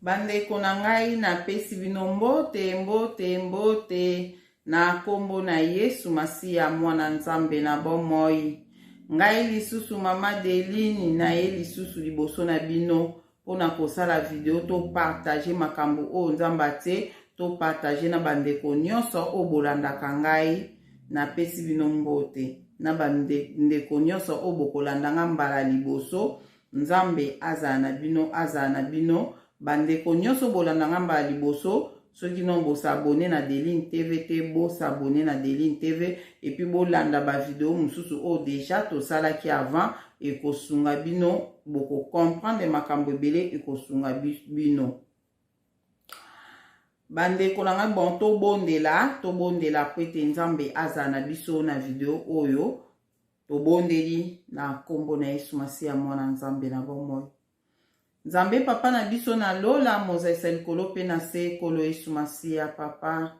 Bandeko na ngai na pesi bino mbote na kombo na Yesu Masiya mwana Nzambe na bomoi. Ngai lisusu mama Deline na ye lisusu liboso na bino pona kosala video to partager makambo o Nzamba te to partager na bandeko nyonso o bolandaka ngai na pesi bino mbote na bandeko nyonso o bokolandanga mbala liboso Nzambe aza na bino bandeko nyonso bolandanga mbala liboso soki non bo s'abonner na Deline TV te bo s'abonner na Deline TV et puis bolanda ba video mususu o déjà to sala ki avant e kosunga bino boko comprendre makambo ebele e kosunga bino bandeko na ngai bon to bondela kwete Nzambe aza na biso na video oyo to bondeli na kombo na Yesu Masiya mwana Nzambe na bomoi. Nzambe papa na biso na lola mozesa likolo pe na se kolo Yesu Masiya papa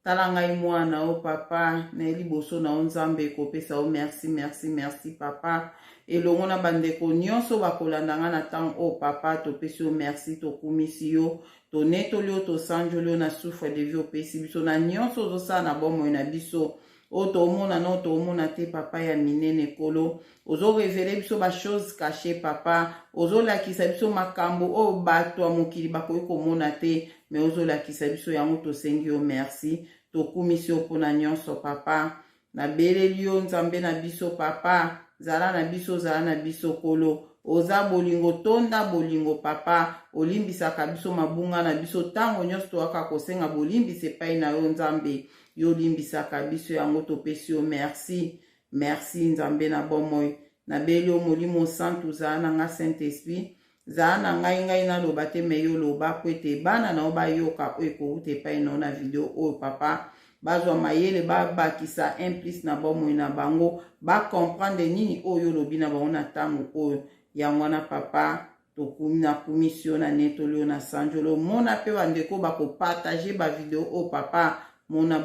tala ngai mwana o papa na liboso na Nzambe kopesa o merci papa elongo na bandeko nyonso bakolandanga na tang o papa to pesi o merci to kumisi yo to netoli yo to sanjoli na souffre de vie opesi biso na nyonso zosa na bomoi na biso o tomona no tomona te papa ya minene kolo ozo révéler biso ba chose cachée papa ozo lakisa biso makambo o bato ya mokili bakoki komona te mais ozo lakisa biso yango tosengi yo merci tokumisi yo mpona nyonso papa na beleli yo Nzambe na biso papa zala na biso kolo oza bolingo tonda bolingo papa olimbisaka biso mabunga na biso tango nyonso toaka kosenga bolimbisa epai na yo Nzambe yo limbisaka biso yango topesi yo merci Nzambe na bomoi na beli yo molimo santu zala na nga Saint Esprit zala na ngai naloba te me yo loba kwete bana na yo bayoka oyo ekouta epai na yo na video oyo papa bazwa mayele babakisa implice na bomoi na bango bakomprendre nini oyo lobi na bango na ntango oyo yango wana papa tokumisi yo na netoli yo na sanjolo mona mpe bandeko bakopartage bavideo oyo papa mona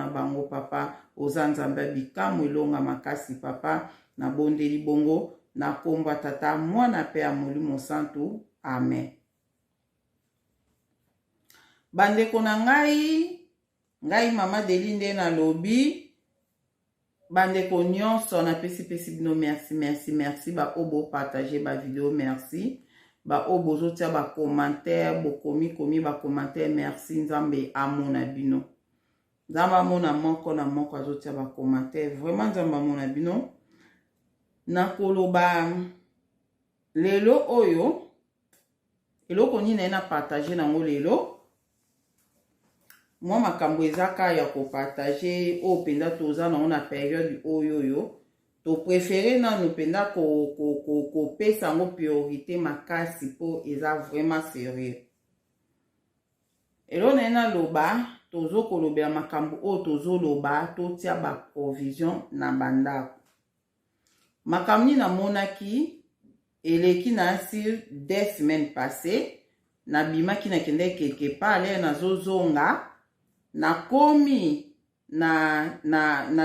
bango papa oza Nzambe bikamu elonga makasi papa na bondeli bongo na kombo tata mwana pe ya molimo santu amen. Bandeko na ngai mama Deline na lobi bandeko nyonso na pesi bino merci ba obo partager ba video merci ba obo zotia ba commentaire bokomi ba commentaire merci Nzambe amona bino Nzambe amona moko azotia ba commentaire vraiment Nzambe amona bino na koloba lelo oyo eloko nini na partager nango lelo moi makambo ezaka ya ko partager o penda toza na ona période oyo to préférer na no penda ko pesa ngo priorité makasi po eza vraiment sérieux elo na loba tozo kolobela makambo o tozo loba to tia ba provision na bandako makamni na monaki eleki na sur 2 semaines passées na bimaki na kende quelque part le na zozonga na komi na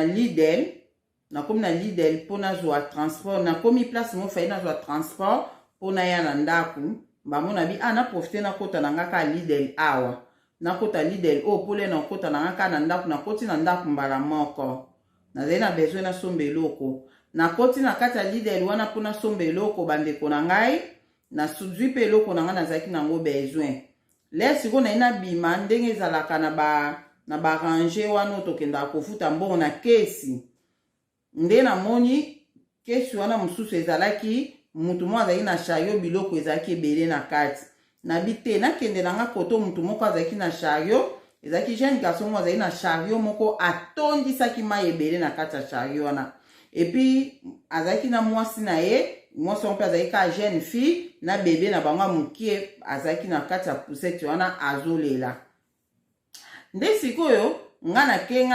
Lidl na komi na Lidl pona zwa transport na komi place mo faina zwa transport pona ya na ndaku bamona bi na profiter na kota na ngaka Lidl awa na kota Lidl o pole na kota na ngaka na ndaku na koti na ndaku mbala moko na zena besoin na sombe loko na koti na kata Lidl wana pona sombe loko bandeko na ngai na sudwi pe loko na nga na zaki nango besoin le siko na ina bima ndenge ezalaka na ba ranger wana tokenda kofuta mbongo na kesi nde na moni kesi wana mususu ezalaki mutu mo azalaki na chariot biloko ezalaki ebele na kati na bite nakende nanga koto mutu moko azalaki na chariot ezalaki jeune garçon mo azalaki na chariot moko atondisaki mai ebele na kati ya chariot wana epi azalaki na mwasi na ye mwasi mpe azalaki ka jeune fille na bebe na bango mukie azalaki na kati ya poussette wana azolela nde sikoyo nga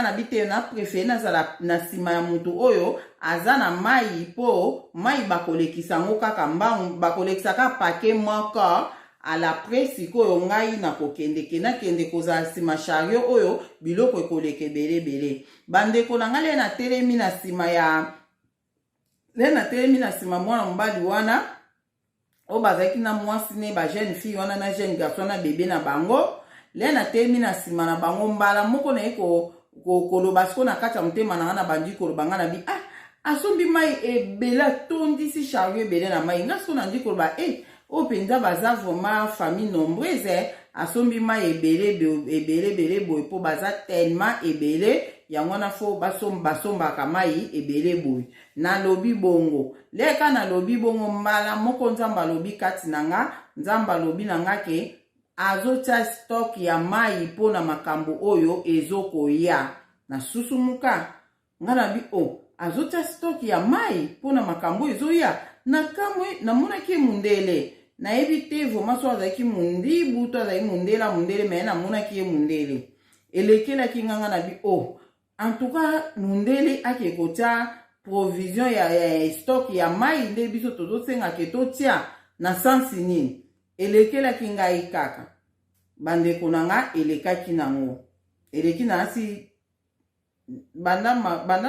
na bite na préféré nazala na sima ya mutu oyo aza na mai po mai bakolekisa ngo kaka mbangu bakolekisa ka pake moko ala près sikoyo ngai na kende kozala sima chariot oyo biloko ekoleke bele bandeko na ngai na telemi na sima mwana mobali wana o bazaki na mwasi ne ba jeune fille wana na jeune garçon na bébé na bango le na temi na sima na bango mbala moko na eko koloba siko na kati ya motema na nga na bandi koloba nga na bi asombi mai ebela tondisi chariot ebele na mai nga siko na ndi koloba o mpenza baza vraiment famille nombreuse asombi mai ebele boye mpo baza tellement ebele yango wana fo basombaka mai ebele boye nalobi bongo leka nalobi bongo mbala moko nzambe alobi kati na nga nzambe alobi na nga ke azotia stock ya mai mpo na makambo oyo ezokoya na susumuka nga na bi azotia stock ya mai mpo na makambo oyo ezoya na kamwe namonaki mundele nayebi te vraiment so azalaki mundibu to azalaki mundele me namonaki ye mundele elekelaki nganga na bi en tout cas mundele ake kotia provision ya stock ya mai nde biso tozosengaka totia na sansi nini elekelaki ngai kaka bandeko na nga elekaki nango eleki na asi banda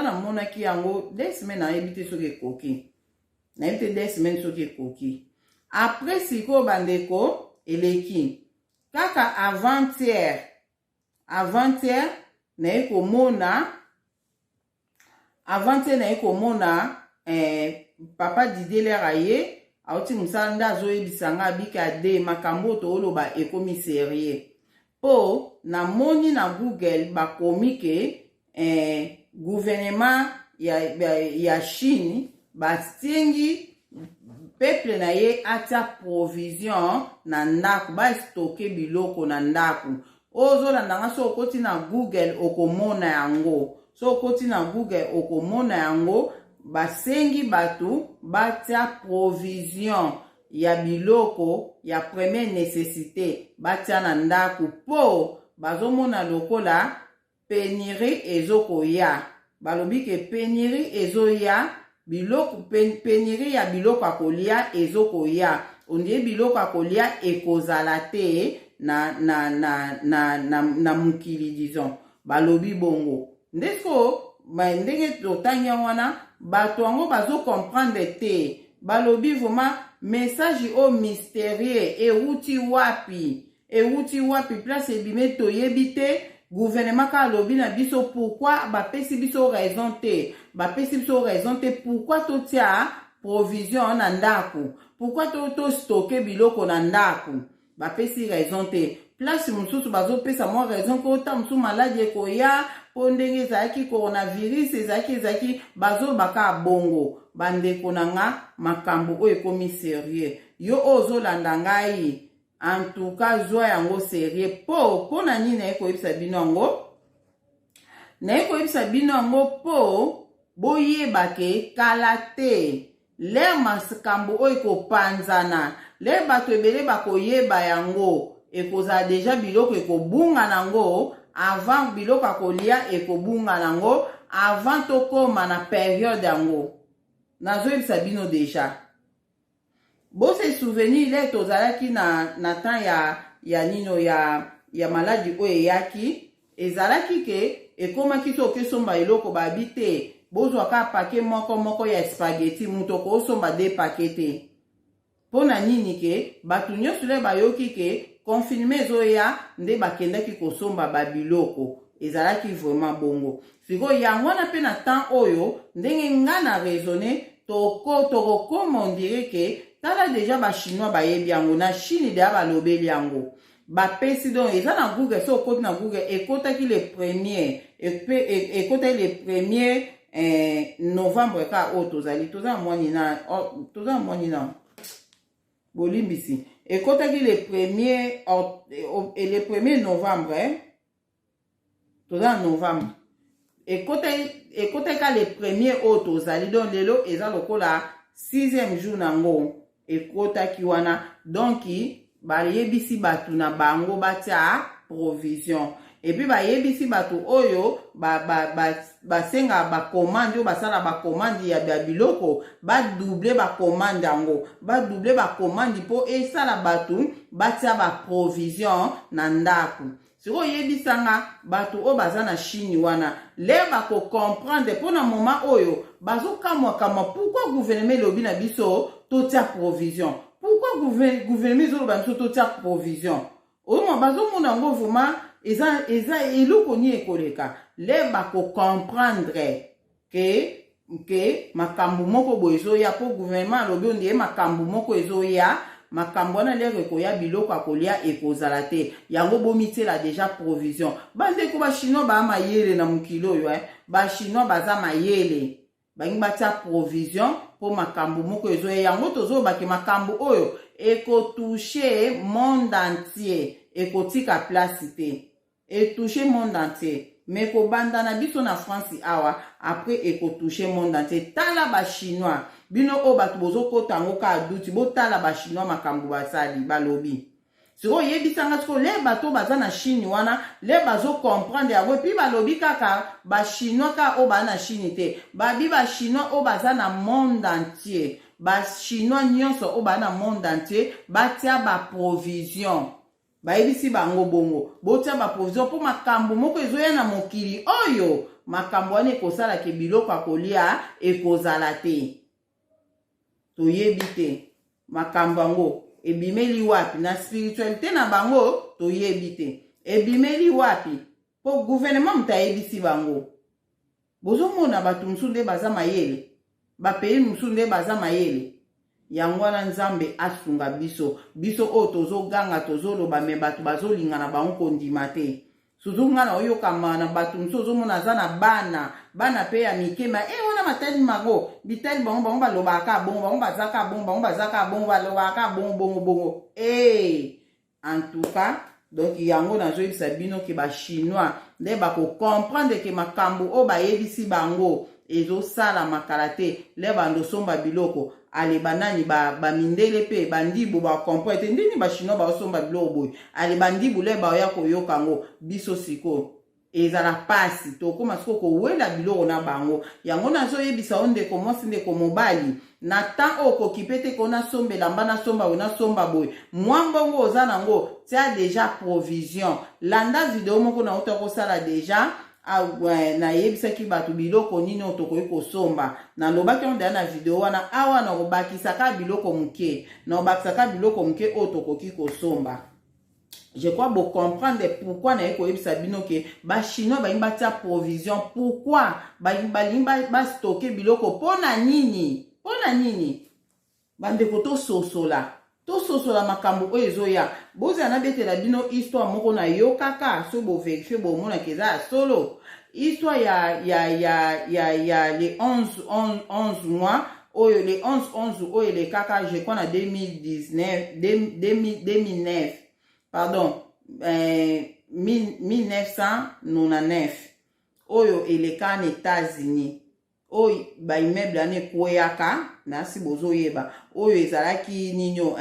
namonaki yango 2 semaines nayebi te soki ekoki nayebi te 2 semaines soki ekoki après siko bandeko eleki kaka avant-hier naye komona papa Didelera ye auti musala nda azoyebisanga abika de makambo tooloba ekomi sérieux po namoni na Google bakomi ke gouvernement ya Chine bastiengi peuple na ye atia provision na ndaku bastoke biloko na ndaku ozolandanga so okoti na Google okomona yango so okoti na Google okomona yango basengi batu batia provision ya biloko ya première nécessité batia na ndaku po bazomona lokola pénurie ezokoya balobi ke pénurie ezoya biloko pénurie ya biloko akolia ezokoya ondie biloko akolia ekozala te na mukili disons balobi bongo ndeko ndenge totangi wana bato yango bazo comprendre te balobi vraiment message o mystérieux euti wapi place ebime toyebi te gouvernement ka lobi na biso pourquoi bapesi biso raison te pourquoi totia provision na ndaku pourquoi to stocker biloko na ndaku bapesi raison te place mususu bazopesa mwa raison ko ta musu maladi ekoya po ndenge ezalaki coronavirus ezalaki bazobaka bongo bandeko na nga makambo oyo ekomi sérieux yo ozolanda ngai en tout cas zwa yango sérieux po na nini nayekoyebisa bino yango po boyeba ke kala te le makambo oyo ekopanzana le bato ebele bakoyeba yango ekozala deja biloko ekobunga nango avant biloko akolia ekobunga nango avant tokoma na période yango nazoyebisa bino deja bose souvenir le tozalaki na temps ya nino ya maladi oyo eyaki ezalaki ke ekomaki toke somba eloko babi te bozwaka pake moko ya spaghetti mutu okosomba 2 pake te mpo na nini ke bato nyonso le bayoki ke confinement ezoya nde bakendaki kosomba babiloko ezalaki vraiment bongo sikoyo yango wana mpe na temps oyo ndenge nga na raisonne tokokoma ondire ke tala deja bachinois bayebi yango na Chine deya balobeli yango bapesi donc eza na Google so okoti na Google ekotaki le premier novembre ka oyo toza mwani na bolimbisi ekotaki le premier novembre toza novembre ekotaka le premier oyo tozali donc lelo eza lokola 6e jour nango ekotaki wana donc bayebisi batu na bango batia provision epi bayebisi batu oyo basenga bakomande oyo basala bakomande ya biloko badouble bakomande yango badouble bakomande mpo esala batu batia baprovision na ndaku siko yebisanga batu oyo baza na Chine wana le bako-comprendre mpo na moment oyo bazokamwakamwa pourquoi gouvernement elobi na biso totia provision pourquoi gouvernement ezoloba biso totia provision ozomona bazomona yango vraiment eza eloko ni ekoleka le bakocomprendre ke makambo moko boye ezoya po gouvernement alobi ondie makambo moko ezoya makambo wana lero ekoya biloko akolia ekozala te yango bomitiela deja provision bandeko bachinois baa mayele na mokili oyo bachinois baza mayele bangi batia provision po makambo moko ezoya yango tozobake makambo oyo ekotouche monde entier ekotika place te etouche monde entier mais kobanda na biso na France awa après ekotouche monde entier tala ba chinois bino o bato bozokota yango ka aduti botala ba chinois makambo basali balobi siko yebisanga siko le bato baza na Chine wana le bazo comprendre yango puis balobi kaka ba chinois ka o ba na Chine te babi ba chinois o baza na monde entier ba chinois nyonso o ba na monde entier batia ba provision bayebisi bango bongo botia ba provision po makambo moko ezoya na mokili oyo makambo wana ekosala ke biloko akolia ekozala te toyebi te makambo yango ebimeli wapi na spiritualité na bango toyebi te ebimeli wapi po gouvernement mutayebisi bango bozomona bato mosusu nde baza mayele bapeyi mosusu nde baza mayele yango wana nzambe asunga biso oyo tozoganga tozoloba me bato bazolingana bango kondima te suzu nga na oyokama na bato mosusu ozomona aza na bana pe ya mikema wana matali mago bitali bango balobaka bongo bango bazaka bongo balobaka bongo en tout cas donc yango nazoyebisa bino ke ba chinois nde bakocomprendre ke makambo oyo bayebisi bango ezosala makala te le bandosomba biloko ale banani bamindele pe bandibu bakomprendre te ndini bachinois baosomba biloko boye ale bandibu le baoya koyoka yango biso siko ezala pasi tokoma siko kowela biloko na bango yango nazoyebisa o ndeko mwasi ndeko mobali na temps oyo okoki pe te kona sombela mba nasomba boye nasomba boye mwa mbongo oza nango tia deja provision landa video moko na ota kosala deja nayebisaki bato biloko nini oyo tokoki kosomba nalobaki ondea na video wana awa nakobakisaka biloko moke nakobakisaka biloko moke oyo tokoki kosomba. Je crois que vous comprenez pourquoi na ekoyebisa bino ke ba chinois ba imbatia provision pourquoi ba stocker biloko pona nini bandeko to sosola makambo oyo ezoya boza na betela bino histoire moko na yo kaka so bo vérifier bo mona keza solo histoire ya les 11 mois oyo les 11 oyo les kaka je crois na 2009 pardon 1999 oyo eleka na États-Unis oyo ba immeuble ane kweyaka na si bozo yeba oyo ezalaki ninyo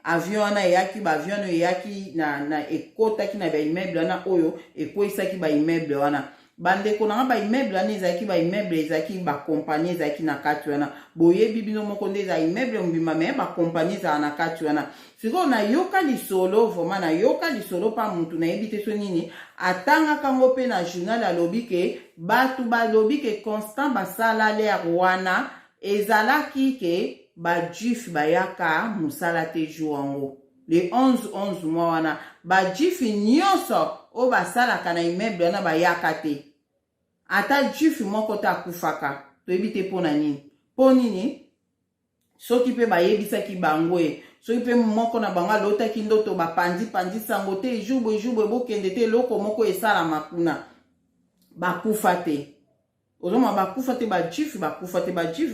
avion na yaki ba avion yaki na ekotaki na ba immeuble na oyo ekwesaki ba immeuble wana bandeko na ba immeuble ane ezalaki ba immeuble ezalaki ba compagnie ezalaki na kati wana boyebi bino moko nde za immeuble mbima me ba compagnie za na kati wana siko na yoka lisolo vraiment na yoka lisolo pa muntu na yebite so nini atanga kango pe na journal alobi ke batu balobi ke constant basala le wana ezalaki ke ba juif bayaka musala te joango le 11 mois wana ba juif nyonso o basala kana immeuble na bayaka te ata juif moko ta kufaka to ebite pona nini ponini soki pe bayebisaki bango soki pe moko na bango alotaki ndoto bapandi sango te ejubwe bokende te loko moko esala makuna bakufa te ozoma bakufa te ba juif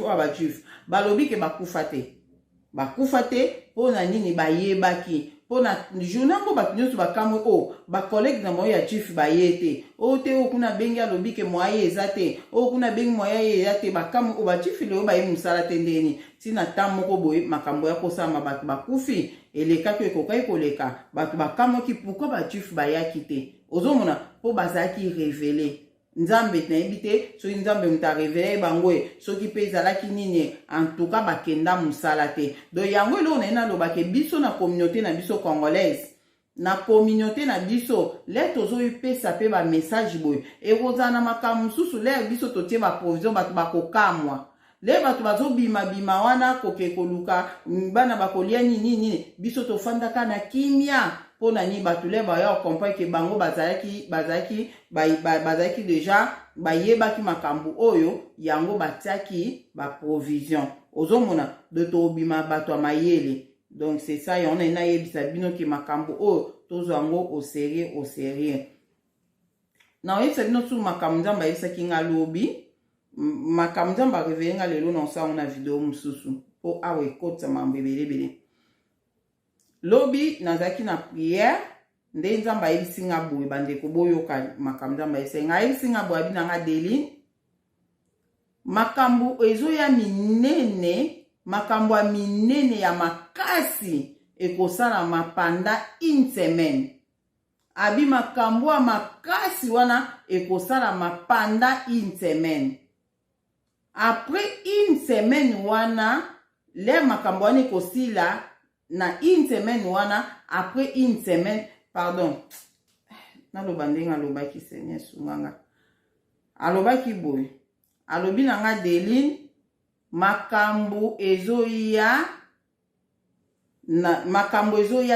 oyo ba juif balobi ke bakufa te pona nini bayebaki pona journal ngo bato nyonso bakamwe o ba collègue na moya juif bayete o te okuna bengi alobi ke moye eza te okuna bengi moye eza te bakamwe o ba juif leo baye musala te ndeni tina tam moko boye makambo ya kosama bato bakufi eleka to ekokai koleka bato bakamwe ki pourquoi ba juif bayaki te ozomona po bazaki révélé nzambe na ebite soki nzambe muta révélé bango soki pe ezalaki nini en tout cas bakenda musala te do yango elo na loba ke biso na communauté na biso congolaise na communauté na biso le tozoyipesa pe ba message boye ekozana makambo susu le biso totie ba provision bato bakokamwa le bato bazo bima bima wana koke koluka bana bakolia nini biso tofandaka na kimia pona ni bato le baya comprendre ke bango bazalaki deja bayebaki makambo oyo yango batiaki ba provision ozomona de to bima bato mayele. Donc c'est ça on a yebisa bino ki makambo oyo tozo yango au sérieux na yebisa bino tu makambo nzamba yebisa ki ngalobi makambo nzamba revenga lelo na sa on a vidéo mususu po awe kotsa mambe belebele lobi nazaki na prière nde nzamba yebisi nga boye bandeko boyoka makambo nzamba yebisa nga yebisi nga boye bina nga deli makambo ezoya minene makambo ya minene ya makasi ekosalama panda une semaine abi makambo ya makasi wana ekosalama panda une semaine après une semaine wana le makambo wana ekosila na une semaine wana après une semaine pardon naloba ndenge alobaki Seigneur sunganga alobaki boye alobi na nga Deline makambo ezoya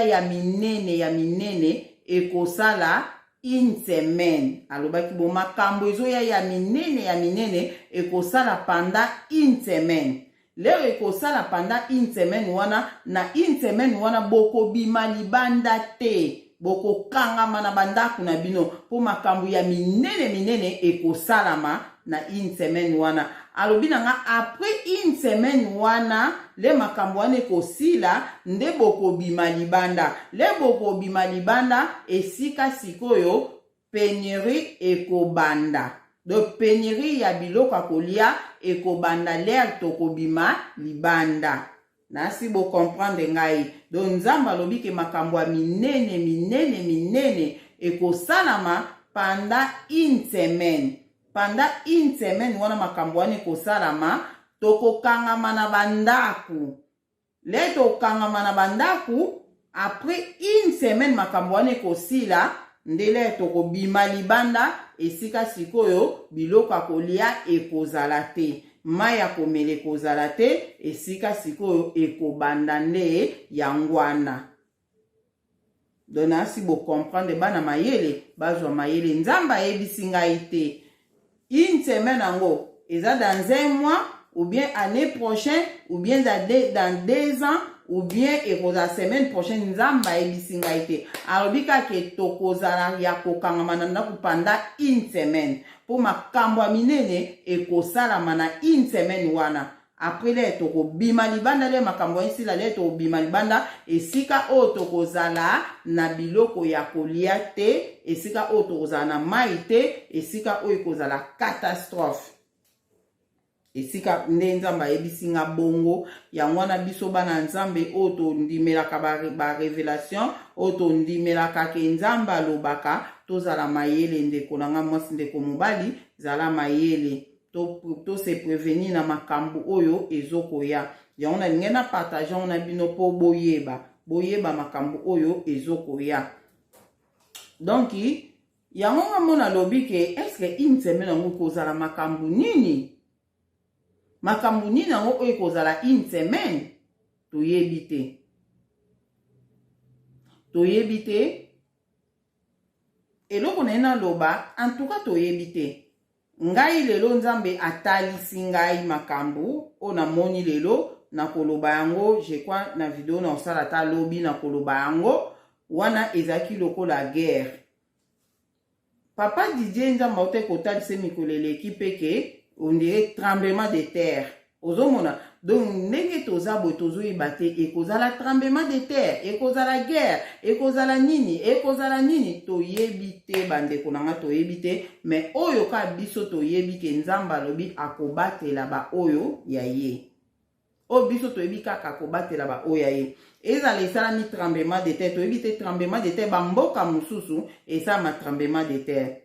ya minene ekosala une semaine alobaki bo makambo ezoya ya minene ekosala pendant une semaine leo ekosala pendant une semaine wana na une semaine wana boko bima libanda te boko kangama na bandako na bino po makambo ya minene ekosalama na une semaine wana alobi nanga après une semaine wana le makambo wana ekosila nde boko bima libanda le boko bima libanda esika sikoyo pénurie ekobanda do pénurie ya biloko kolia ekobanda l'air tokobima libanda nasi bo comprendre ngai do nzamba lobi ke makambo ya minene ekosalama pendant une semaine wana makambo wana ekosalama tokokangama na bandaku le tokangama na bandaku après une semaine makambo wana ekosila ndele tokobima libanda esika sikoyo biloko kolia ekozala te mai ya komela ekozala te esika sikoyo ekobanda nde yangwana dona si bo comprendre bana mayele bazwa mayele nzamba yebisi ngai te une semaine yango eza dans un mois ou bien année prochaine ou bien dans 2 ans ou bien ekozala semaine prochaine nzamba yebisi ngai te alobi kaka tokozala ya kokangama na ndako pendant une semaine po makambo ya minene ekosalama na une semaine wana après le tokobima libanda le makambo esila le tokobima libanda esika oyo tokozala na biloko ya kolia te esika oyo tokozala na mai te esika oyo ekozala catastrophe esika nde nzamba yebisi nga bongo yango wana biso bana nzambe oyo tondimelaka ba révélation oyo tondimelaka ke nzamba alobaka tozala mayele ndeko na nga mwasi ndeko mobali zala mayele to se prévenir na makambo oyo ezokoya yango na lingi na partage na bino po boyeba makambo oyo ezokoya donc yango ngamona lobi ke est-ce que une semaine yango kozala makambo nini yango oyo kozala une semaine toyebi te eloko na ena loba en tout cas toyebi te ngai lelo nzambe atalisi ngai makambo o na moni lelo na koloba yango je crois na video na osala ta lobi na koloba yango wana ezaki lokola guerre papa Didier nzambe ote kotalisa mikolo eleki peke on dirait tremblement de terre ozomona donc ndenge toza boye tozoyeba te ekozala tremblement de terre ekozala guerre ekozala nini toyebi te bandeko na nga toyebi te mais oyo ka biso toyebi ke nzamba alobi akobatela ba oyo ya ye oyo biso toyebi kaka akobatela ba oyo ya ye ezala esalami tremblement de terre toyebi te tremblement de terre bamboka mosusu esalama tremblement de terre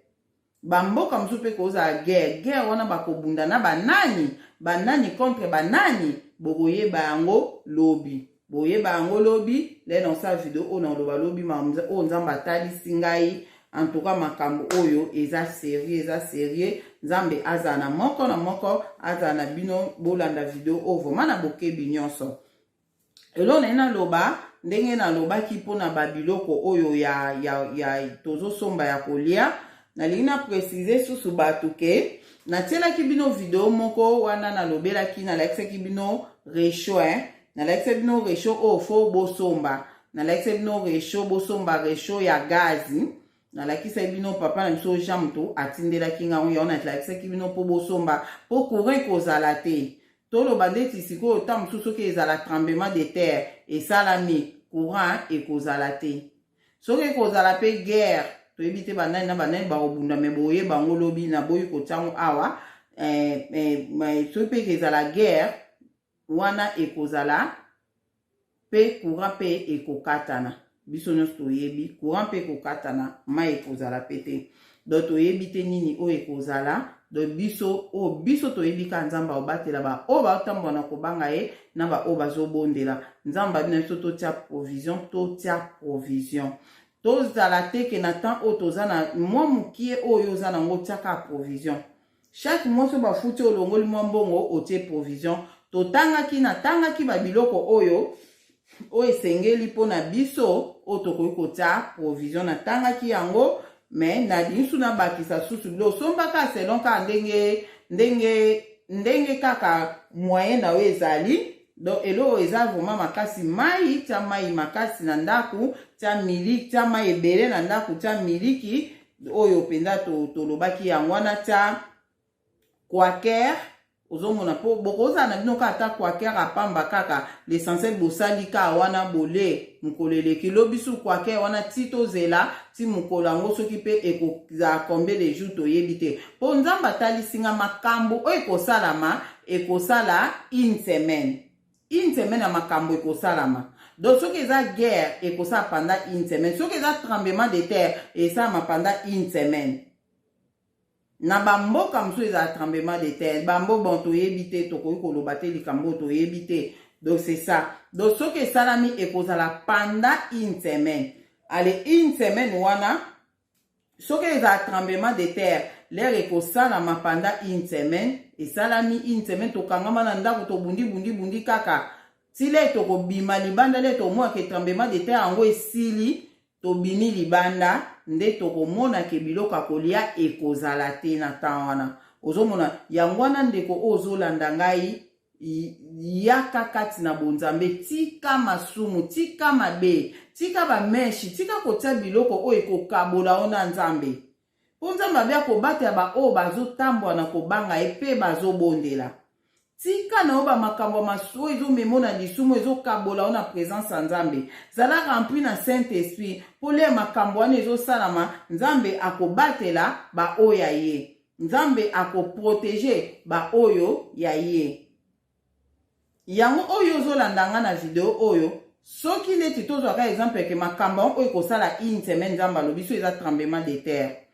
bamboka mosusu pe kozala guerre wana bakobunda na banani contre banani bokoyeba yango lobi le dans sa vidéo oyo na loba lobi oyo nzambe atalisi ngai en tout cas makambo oyo eza sérieux nzambe aza na moko aza na bino bolanda video ovo mana bokebi nyonso elo na loba ndenge na loba ki pona babiloko oyo ya tozo somba ya kolia na lina préciser susu batuke na tela ki bino video moko wana na lobela ki na lakse ki bino resho na lakse bino resho o fo bosomba na lakse bino resho bosomba resho ya gazi na lakisa bino papa na biso jamto atindela kinga on yona lakse ki bino po bosomba po courant kozala te tolo bandeti siko tam susu ke ezala tremblement de terre et salami courant et kozala te soki kozala pe guerre to ebite banani na banani ba obunda me boye bango lobi na boyi ko tango awa so pe kezala guerre wana ekozala pe courant pe ekokatana biso nyonso toyebi courant pe ekokatana ma ekozala pete donc toyebi te nini o ekozala donc biso toyebi ka nzamba obatela ba o batambo na kobanga ye na ba o bazobondela nzamba bina biso totia provision tozala teke na temps o tozana mwa mukie oyo ozana ngo tiaka provision chaque mois so bafuti olongoli mwa mbongo otie provision totangaki babiloko oyo esengeli pona biso o tokoki kotia provision na tangaki yango mais na dinsu na bakisa susu bilo sombaka selon ka ndenge kaka moyen na we ezali donc elo eza vraiment makasi mai tia mai makasi na ndaku tia miliki tia mai ebele na ndaku tia miliki oyo penda tolobaki yango wana tia quaker ozomona po bokoza na bino kata quaker apamba kaka l'essentiel bosali ka wana bole mukolele kilo bisu quaker wana tito zela ti mukolango soki pe ekoza combien de jours toyebi te po nzamba talisinga makambo oyo ekosala une semaine ya makambo ekosalama donc soki eza guerre ekosala pendant une semaine soki eza tremblement de terre esalama pendant une semaine na bamboka mosusu eza tremblement de terre bambo bon toyebi te tokoki koloba te likambo toyebi te donc c'est ça donc soki esalami ekozala pendant une semaine ale une semaine wana soki eza tremblement de terre l'air ekosalama pendant une semaine esalami une semaine tokangama na ndako tobundi kaka tile tokobima libanda le tomwaka tremblement de terre yango esili tobimi libanda nde tokomona ke biloko akolia ekozala te na temps wana ozomona yango wana ndeko ozolanda ngai yaka kati na bonzambe tika masumu tika mabe tika bameshi tika kotia biloko oyo ekokabola ona nzambe po nzambe abia kobatela baoyo bazotambwa na kobanga epe bazobondela tika na oba makambo maso ezomemo na lisumu ezokabola ona présence ya nzambe zala rempli na saint esprit po le makambo wana ezosalama nzambe akobatela baoyo ya ye nzambe akoprotege baoyo ya ye yango oyo ozolandanga na video oyo soki neti tozwaka exemple ke makambo oyo ekosala une semaine nzambe alobi so eza tremblement de terre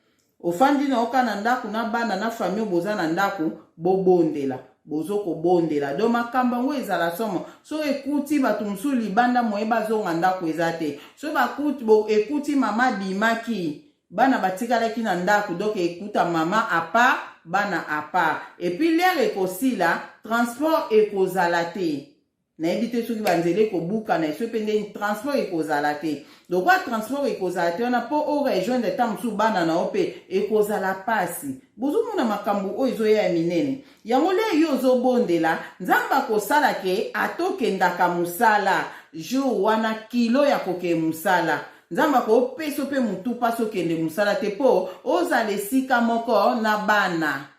ofandi na oka na ndaku na bana na famille boza na ndaku bobondela bozoko bondela do makambo ngo ezala somo so ekuti batu musu libanda moye bazonga ndaku ezate so bakuti bo ekuti mama bimaki bana batikalaki na ndaku donc ekuta mama apa bana apa et puis l'air ekosila transport ekozala te na ebite soki banzele kobuka na so pende transport ekozala te donc kwa transport ekozala te ona po o rejoindre tam su bana na ope ekozala pasi bozomona makambo oyo ezoya ya minene yango le yo ozobondela nzamba kosala ke atokendaka musala jour wana kilo ya koke musala nzamba ko peso pe mutu paso kende musala te po ozala esika moko na bana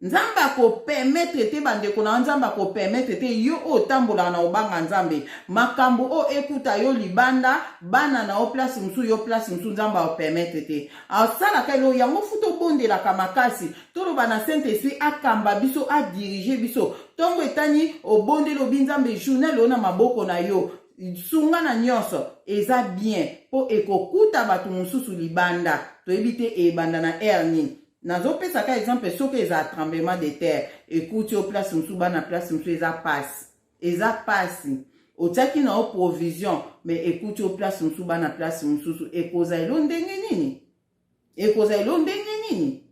nzamba ko permettre te bandeko na nzamba ko permettre te yo otambola na obanga nzambe makambo o ekuta yo libanda bana na o place musu yo place musu nzamba o permettre te asala ka lo yango futo bondela ka makasi tolo bana saint esprit akamba biso a diriger biso tongo etani obondelo binzambe journal ona maboko na yo sunga na nyonso eza bien po ekokuta batu mususu libanda to ebite ebanda na erni nazopesa ka exemple soki eza tremblement de terre ekuti o place musu bana place musu eza pasi otiaki na o provision mais ekuti o place musu bana place mususu ekoza elo ndenge nini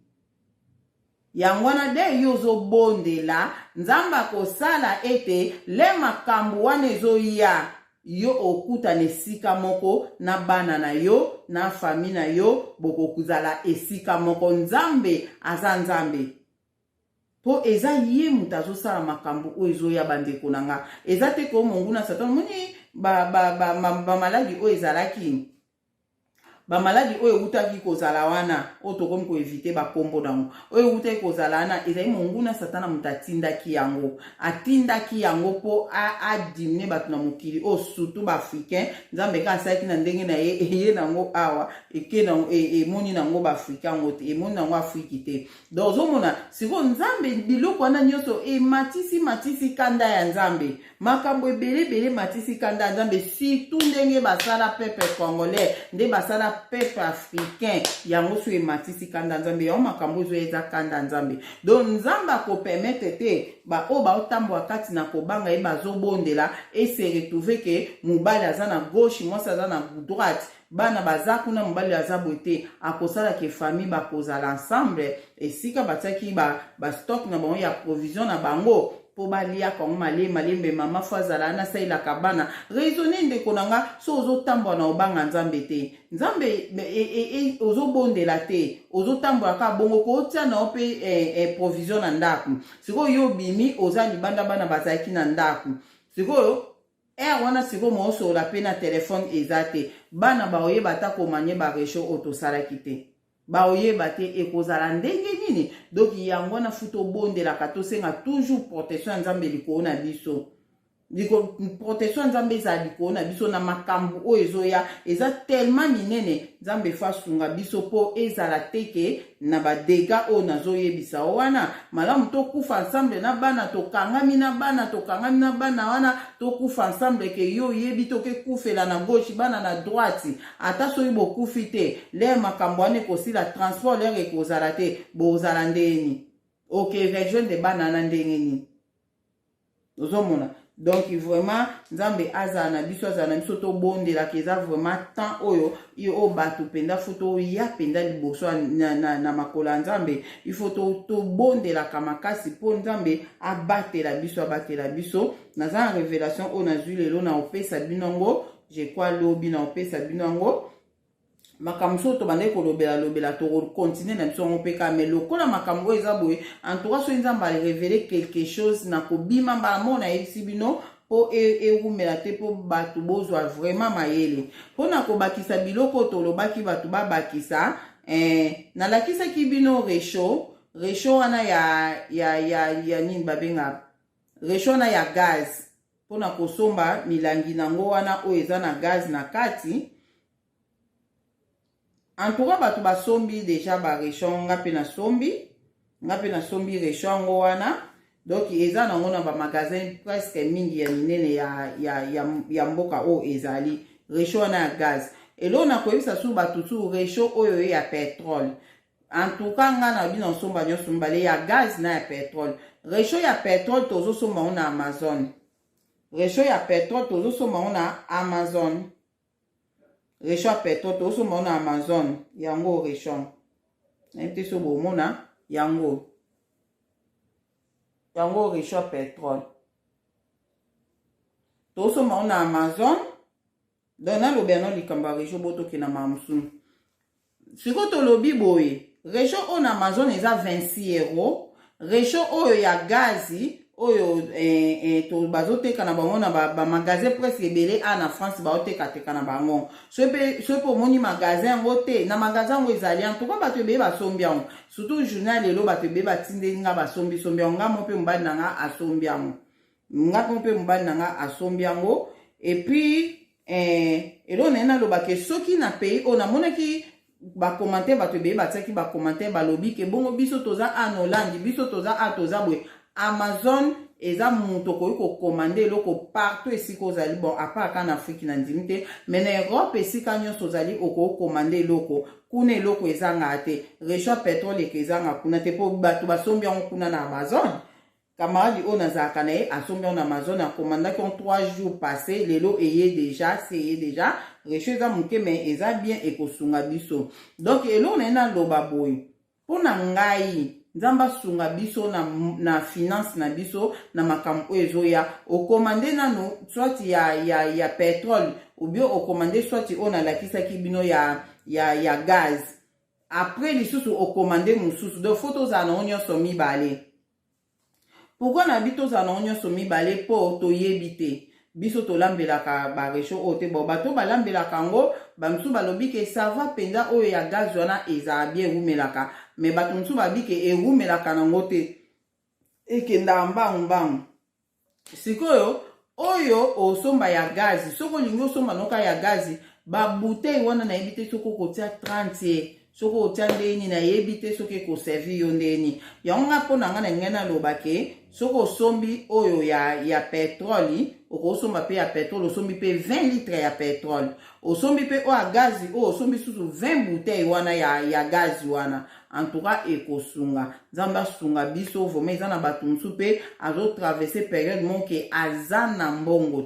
Yangwana de yozo bonde la, nzamba kosala ete, le makambu wane zo ya, yo okuta nesika moko, na bana na yo, na fami na yo, boko kuzala esika moko, nzambe, aza nzambe. Po eza ye mutazo sala makambu o ezo ya bandeko nanga. Eza te ko monguna satan, muni, ba maladi o ezalaki. Ba maladi o eutaki kozala wana o tokomi ko evite ba kombo nango o eutaki kozala wana ezali monguna satana mutatindaki yango atindaki yango po adimne batu na mokili o surtout ba africain nzambe ka asaki na ndenge na ye nango awa eke na emoni nango ba africain ngo te emoni nango afriki te donc ozomona siko nzambe biloko wana nyonso matisi kanda ya nzambe makambo ebele matisi kanda ya nzambe surtout ndenge basala peuple congolais nde basala peuple africain yango so ematisi kanda nzambe ya makambo zo eza kanda nzambe donc nzamba ko permettre te ba o ba otambo kati na kobanga e bazobondela et se retrouver que mobali aza na gauche mwasi aza na droite bana baza kuna mobali aza bote akosala ke famille bakozala ensemble esika batiaki ba stock na bango ya provision na bango po balia kongo malembe mama fazala na saila kabana raisonner ndeko nanga so ozotambwa na obanga nzambe te nzambe ozobondela te ozotambwa ka bongo ko tia na ope provision na ndaku siko yo bimi oza libanda bana bazaki na ndaku siko wana siko moso la pe na telefone ezate bana baoye batako manye ba resho otosalaki te baoyeba te ekozala ndenge nini donc yango na futo bondelaka tosenga toujours protection ya nzambe likolo na biso protection ya nzambe ezala likolo na biso na makambo oyo ezoya eza tellement minene nzambe fasunga biso po ezala teke na badega oyo nazoyebisa wana malamu tokufa ensemble na bana tokangami na bana wana tokufa ensemble ke yo yebi toke kufela na gauche bana na droite ata soki bokufi te le makambo wana ekosila transport lere ekozala te bozala ndeni ok rejoindre bana na ndenge nini ozomona donc vraiment nzambe azala na biso to bondela keza vraiment temps oyo o batu penda foto ya penda liboso na makola nzambe il faut to bondela kamakasi po nzambe abatela biso na za révélation o na zulelo na opesa binongo je crois lobi na opesa binongo makamso to bande ko lobela to continuer na biso on peka mais lokola makambo eza boye en tout cas so nzamba révéler quelque chose na ko bima ba mona exibino po rumela te po batu bozwa vraiment mayele po na ko bakisa biloko to lobaki batu ba bakisa na lakisa kibino resho wana ya nini babenga resho na ya gaz po na kosomba milangi nango wana o eza na gaz na kati. En tout cas, batu basombi déjà ba rechon nga pe na sombi rechon wana donc eza nango na ba magasin presque mingi ya minene ya mboka o ezali rechon na gaz elo na koyebisa su batu su rechon oyo ya pétrole en tout cas nga na bino somba nyonso mbale ya gaz na ya pétrole rechon ya pétrole tozo somba na Amazon rechon ya pétrole tozo somba na Amazon Rechon pétrole to so mona Amazon yango rechon nte so bo mona yango rechon pétrole to so mona Amazon dona lo beno likamba rechon boto kina mamsu siko to lobi boye rechon on Amazon eza 26 €, rechon oyo ya gazi oyo to bazoteka na bango na ba magasin presque ebele na France baoteka teka na bango so po moni magasin ngo te na magasin ngo ezali en tout cas bato ebele basombi yango surtout journal lelo bato ebele batinde nga basombi nga mo pe mbali nanga asombi yango et puis elo na loba ke soki na pays o na monaki ba commentaire bato ebele batiaki ba commentaire balobi ke bongo biso toza en Hollande biso toza toza boye Amazon eza muto ko commander eloko partout esika ozali bon à part en Afrique na ndimite mais na Europe esika nyonso ozali oko commander eloko kuna eloko ezanga te rechon pétrole ezanga kuna te po bato basombi yango kuna na Amazon camarade on azaka na ye asombi na Amazon a commandé en 3 jours passés lelo eye déjà rechon eza muke mais eza bien ekosunga biso donc elo na loba boy pona ngai nzamba sunga biso na finance na biso na makambo ezoya okomande nano soit ya pétrole ou bien okomande soit on a lakisaki bino ya gaz après lisusu okomande mususu de photos za na onyoso mibale pourquoi na bito za na onyoso mibale po toyebi te biso tolambelaka baresho ote bo bato balambelaka ngo bamsu balobi ke ça va penda oyo ya gaz wana eza bien rumelaka mais bato msu babi ke erumelaka nango te ekenda mbangu sikoyo oyo osomba ya gazi soko lingi osomba noka ya gazi ba bouteille wana na yebite soko kotia 30 soko otia ndeni na yebite soko ko servi yo ndeni yonga pona ngana ngena lobake soko sombi oyo ya petroli okosomba pe ya petroli osombi pe 20 litres ya petroli osombi pe o ya gazi o osombi susu 20 bouteilles wana ya gazi wana en tout cas ekosunga nzamba sunga biso voma eza na bato mosusu mpe azo traverser période monke aza na mbongo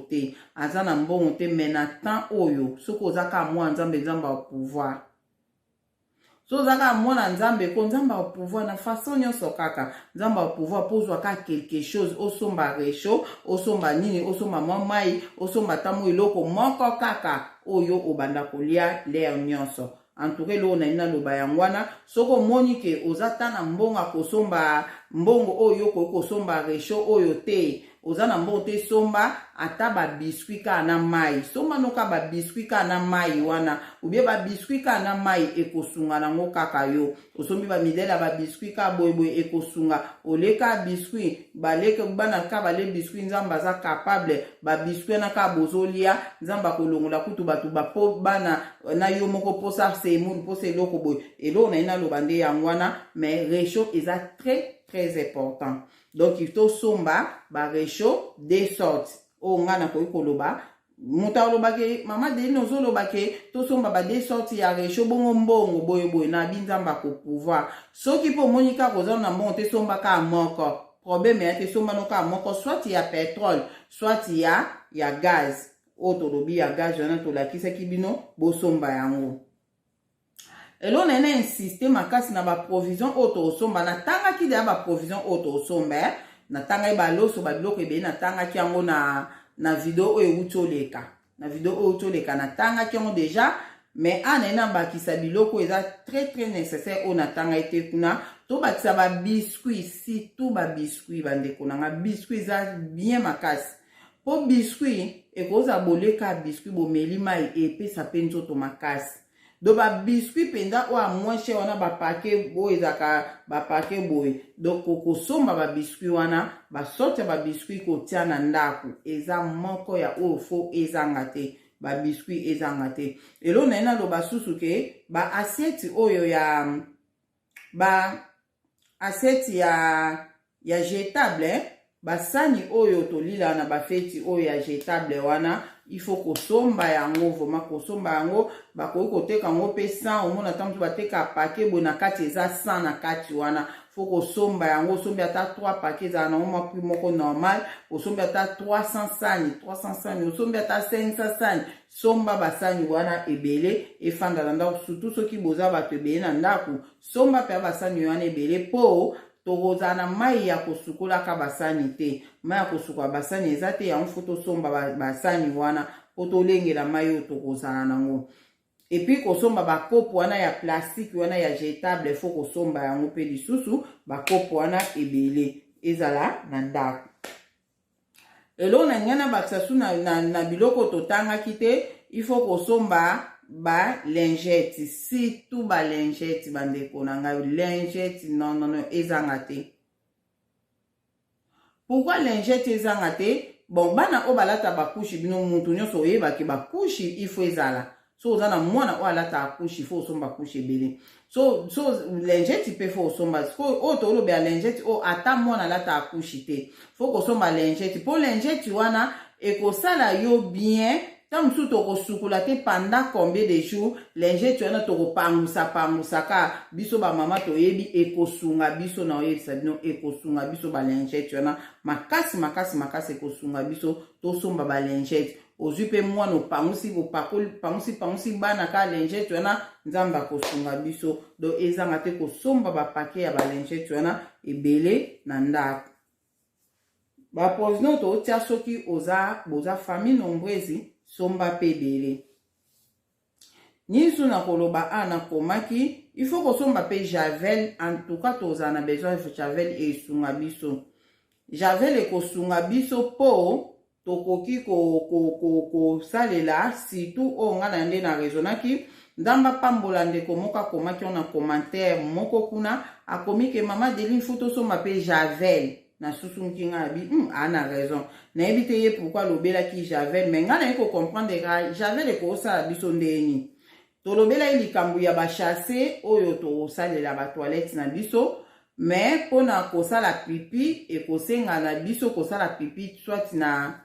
te mais na temps oyo soki ozaka mwa nzambe nzamba pouvoir so zaka mwana nzambe ko nzamba pouvoir na façon nyonso kaka nzamba pouvoir pozwa ka quelque chose osomba resho osomba nini osomba mai osomba tamo iloko moko kaka oyo obanda kolia l'air nyonso entouré lo na ina loba yangwana soko moni ke ozata na mbonga kosomba mbongo oyo kosomba resho oyo te ozana mbongo te somba ata ba biscuit ka na mai somba noka ba biscuit ka na mai wana ubie ba biscuit ka na mai ekosunga nango kaka yo osombi ba midela ba biscuit ka boyeboy ekosunga oleka biscuit baleke bana ka bale biscuit nzamba za capable ba biscuit na ka bozolia nzamba kolongola kutu batu ba po bana na yo moko posa semu posa eloko boy elo na ina lobande yangwana mais resho eza très important. Donc il faut somba ba resho des sortes o ngana ko ikoloba muta loba ke mama de no zo loba ke to somba ba des sortes ya resho bongo mbongo boy na binzamba ko pouvoir soki po monika ko zo na monte somba ka moko problème ya te somba no ka moko soit ya pétrole soit ya gaz o to lobi ya gaz na to la kisa kibino bo somba yango. Et l'on a insisté makasi na ba provision auto somba na tanga ki de ba provision auto somba na tanga ba loso ba biloko ebe na tanga ki yango na video o eutoleka na video o eutoleka na tanga ki yango déjà mais ana ba kisa biloko eza très nécessaire o na tanga ete kuna to ba kisa ba biscuit si tout ba biscuit bande kuna nga biscuit za bien makasi po biscuit e koza boleka biscuit bo melima e pesa penzo to makasi do ba biscuit penda o a moins cher wana ba paquet boy ezaka ba paquet boy donc ko somba ba biscuit wana ba sorte ba biscuit ko tia na ndaku eza moko ya o fo ezanga te ba biscuit ezanga te elo na ina lo ba susu ke ba assiette oyo ya ba assiette ya jetable ba sani oyo to lila na ba feti oyo ya jetable wana il faut kosomba yango voma kosomba yango bakoki koteka yango pe 100 omona tantu bateka paquet boy na kati eza 100 na kati wana faut kosomba yango osombi ata 3 paquets za na oma prix moko normal osombi ata 300 sani osombi ata 500 sani somba basani wana ebele efanda na ndako surtout soki boza bato ebele na ndako somba pe basani wana ebele po tokoza na mai ya kosukola ka basani te mai ya kosukola basani eza te yango fo tosomba basani wana po tolengela mai oyo tokozala nango epuis kosomba bakopo wana ya plastique wana ya jetable fo kosomba yango mpe lisusu bakopo wana ebele ezala na ndako elo na ngana baksasu na biloko totangaki te il faut kosomba ba lingette si tout ba lingette bandeko na ngai lingette non ezanga te pourquoi lingette ezanga te bon bana o balata ba couche bino muntu nyonso oyeba ke ba couche il faut ezala so ozana mwana o alata couche il faut somba couche ebele so lingette pe faut somba so o to lo be lingette o ata mwana alata couche te faut ko somba lingette pour lingette wana e ko sala yo bien tant que tu as te pendant combien de jours, l'ingé tu as to pangusa ka biso ba mama to yebi ekosunga biso na oye sabino ekosunga biso ba l'ingé tu as makasi ekosunga biso to somba ba l'ingé ozwi pe mwana opangusi pangusi bana ka lingette wana nzambe akosunga biso. Donc ezanga te kosomba bapake ya balingette wana ebele na ndako. Bapoison totia soki boza famille nombreuse somba pe ebele. Nisu na koloba ana komaki, il faut kosomba pe javel. En tout cas toza na besoin de javel et sunga biso. Javel e kosunga biso po tokoki ko salela surtout o nga na nde na rezonaki ndamba pambola ndeko moka komaki on a commentaire moko kuna akomike mama Deline foto somba pe javel na susu nkinga bi ana raison na ebite ye pourquoi lobela ki javel mais nga na ko comprendre javel e ko sala biso ndeni to lobela likambu ya ba chasser oyo to salela ba toilette na biso. Mais pour na kosala pipi et kosenga na biso kosala pipi soit na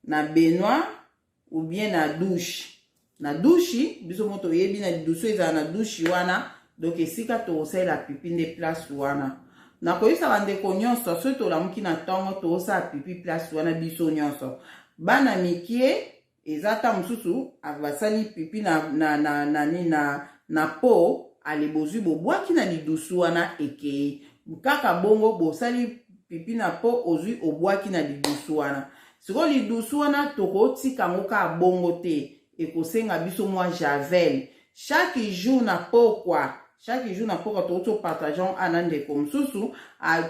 baignoire ou bien na douche. Na douche biso moto yebi na douche eza na douche wana donc esika to osala pipi ne place wana. Na koyisa bande konyonso soto la muki na tongo to osala pipi place wana biso nyonso. Bana mikie ezata mususu abasali pipi na po alebozu bobwaki na lidusu wana ekei. Kaka bongo bosali pipi na po ozwi obwaki na lidusu wana. Siko lidusu wana toko tika ngoka bongo te. Ekosenga biso mwa javel. Chaque jour na pokwa to partageons anande komsusu.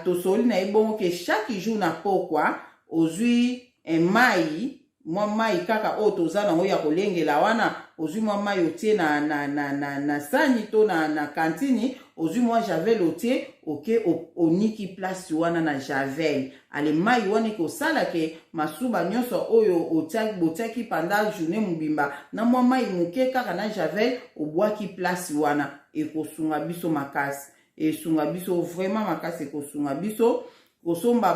Tosoli na ibongo ke chaque jour na pokwa ozwi mai. Mwa mai kaka o tozana ngo ya kolengela wana ozwi mwa mai otie na sani to na kantini ozwi mwa javel otie oke oniki place wana na javel ale mai wana ko sala ke masuba nyonso oyo otiaki pendant journée mubimba na mwa mai muke kaka na javel obwaki place wana ekosunga biso makasi esunga biso vraiment makasi ekosunga biso. Kosomba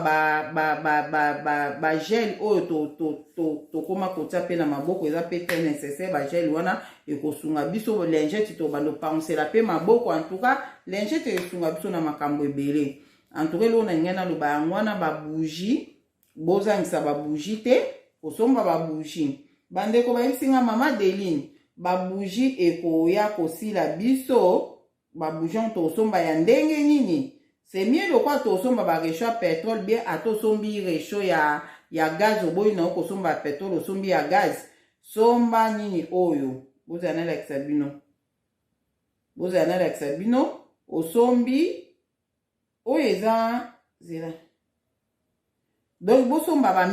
ba gel oyo to koma kotia pe na maboko eza pe très nécessaire ba gel wana ekosunga biso lingette to bando pansela pe maboko. En tout cas lingette esunga biso na makambo ebele. En tout cas lo na ngena lo ba ngwana ba bougie bozangisa ba bougie te kosomba ba bougie bandeko ba isinga mama Deline ba bougie ekoya kosila biso ba bougie to somba ya ndenge nini. C'est mieux de quoi to somba ba réchaud pétrole bien à to sombi réchaud ya gaz oboy na ko somba pétrole sombi ya gaz somba nini oyo bozana la sabino o sombi oeza zela donc bo somba ba